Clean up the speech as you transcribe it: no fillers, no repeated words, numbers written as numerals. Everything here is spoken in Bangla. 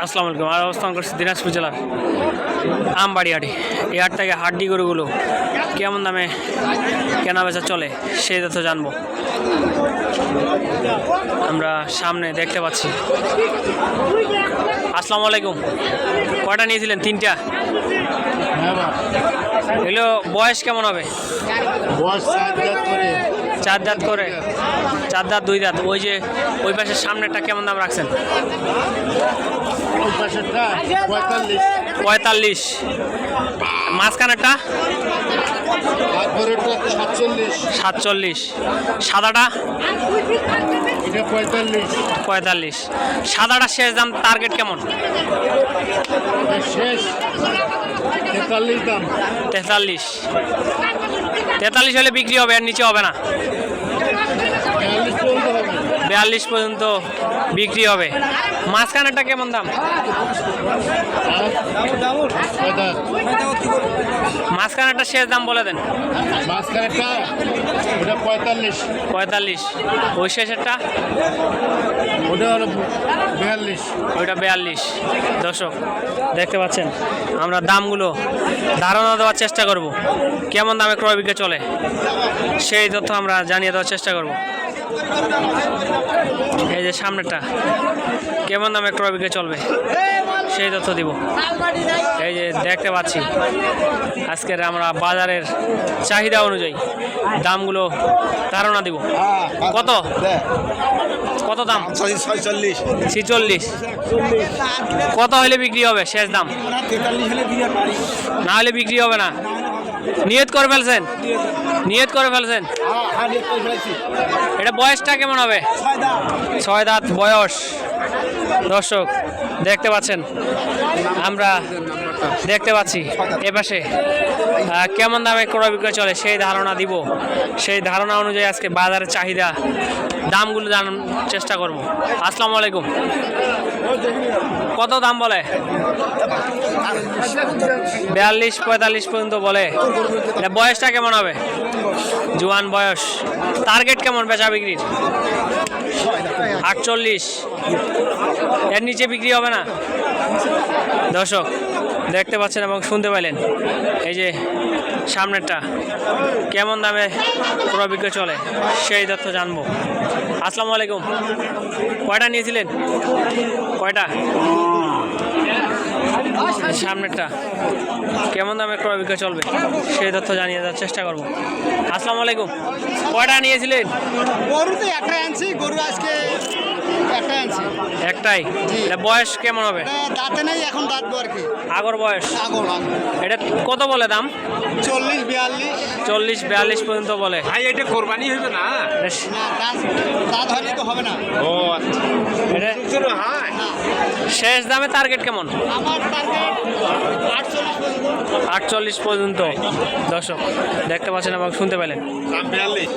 আসসালামু আলাইকুম। আর অবস্থান করছি দিনাজপুর জেলার আমবাড়ি হাটে। এই হাট থেকে হাড্ডি গরুগুলো কেমন দামে কেনা বেচা চলে সেই তথ্য জানবো। আমরা সামনে দেখতে পাচ্ছি। আসসালামু আলাইকুম। কয়টা নিয়েছিলেন? তিনটা। এগুলো বয়স কেমন হবে? চার দাঁত করে। চার দাঁত দুই দাঁত। ওই যে ওই পাশের সামনেরটা কেমন দাম রাখছেন? 45। মাঝখানেরটা 47। সাদাটা 45। সাদাটা শেষ দাম টার্গেট কেমন? 43 হলে বিক্রি হবে, আর নিচে হবে না। 42 পর্যন্ত বিক্রি হবে। মাঝখানেরটা কেমন দাম? মাঝখানেরটা শেষ দাম বলে দেন। 45। ওই শেষেরটা ওইটা 42। দর্শক দেখতে পাচ্ছেন, আমরা দামগুলো ধারণা দেওয়ার চেষ্টা করব। কেমন দামে ক্রয় বিক্রয় চলে সেই তথ্য আমরা জানিয়ে দেওয়ার চেষ্টা করব। এই যে সামনেরটা কেমন দামে ক্রয় বিক্রয় চলবে সেই তথ্য দিব। এই যে দেখতে পাচ্ছি, আজকের আমরা বাজারের চাহিদা অনুযায়ী দামগুলো ধারণা দিব। কত কত দাম? 46। কত হলে বিক্রি হবে শেষ দাম? না হলে বিক্রি হবে না। নিয়ত করে ফেলছেন? এটা বয়সটা কেমন হবে? 6 দাঁত বয়স। দর্শক দেখতে পাচ্ছেন, আমরা দেখতে পাচ্ছি এপাশে কেমন দামে ক্রয় বিক্রয় চলে সেই ধারণা দিব। সেই ধারণা অনুযায়ী আজকে বাজারের চাহিদা দামগুলো জানার চেষ্টা করব। আসসালামু আলাইকুম। কত দাম বলে? 42-45 পর্যন্ত বলে। এটা বয়সটা কেমন হবে? জোয়ান বয়স। টার্গেট কেমন বেচা বিক্রির? 48। এর নিচে বিক্রি হবে না। দর্শক দেখতে পাচ্ছেন এবং শুনতে পাইলেন, এই যে সামনেরটা কেমন দামে ক্রয় বিক্রয় চলে সেই তথ্য জানবো। আসসালামু আলাইকুম। কয়টা নিয়েছিলেন? কয়টা? সামনেরটা কেমন দামে ক্রয় বিক্রয় চলবে সেই তথ্য জানিয়ে দেওয়ার চেষ্টা করব। আসসালামু আলাইকুম। কয়টা নিয়েছিলেন? গরু তো একটাই আনছি। গরু আজকে একটাই আনছি। একটাই। এটা বয়স কেমন হবে? দাঁতে নাই, এখন দাঁতবো আর কি। আগর বয়স। আগর এটা কত বলে দাম? 40-42 পর্যন্ত বলে। ভাই এটা কোরবানি হবে না? দাঁত হয়নি তো হবে না। ও আচ্ছা। এটা হ্যাঁ, শেষ দামে টার্গেট কেমন? আমার টার্গেট 48 পর্যন্ত। 48 পর্যন্ত। দর্শক দেখতে পাচ্ছেন এবং শুনতে পেলেন। 42।